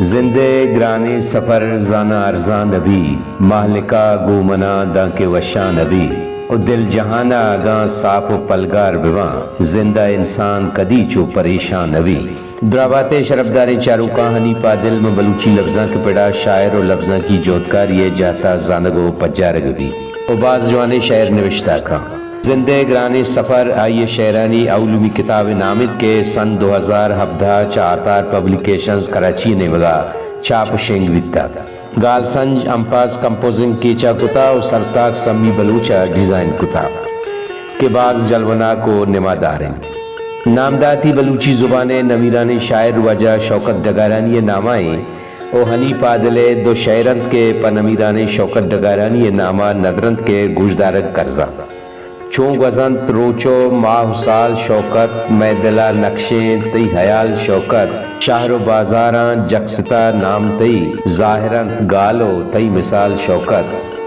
زندے گرانے سفر زانا ارزاں نبی، مہلکہ گومنا داں کے وشاں نبی، او دل جہانا آگاں صاف و پلگار بواں، زندہ انسان کدی چو پریشان نبی۔ درابات شرفدار چاروکاں ہنی پا دل میں بلوچی لفظاں کے پڑا شاعر و لفظاں کی جوتکار یہ جاتا زانگو پجارگ بھی او باز جوانے شعر نوشتہ کھاں۔ زندے گرانے سفر آئیے شعرانی علومی کتاب نامد کے سن 2017 چاہتار پبلیکیشنز کراچی نے بگا چھاپ شنگ ویتا گال سنج امپاس کمپوزنگ کیچا کتا و سرتاک سمی بلوچا ڈیزائن کتا کے بعض جلونا کو نمادار ہیں۔ نامداتی بلوچی زبان نمیران شاعر وجہ شوکت ڈگارانی نامائیں او ہنی پادلے دو شعرند کے پنمیران شوکت ڈگارانی نامہ ندرند کے گوشدارک کرزا چون گزنت روچو ماہ سال شوکت میں دلا نقشیں تی حیال شوکت شہر و بازاراں جکستا نام تی ظاہرند گالو تی مثال شوکت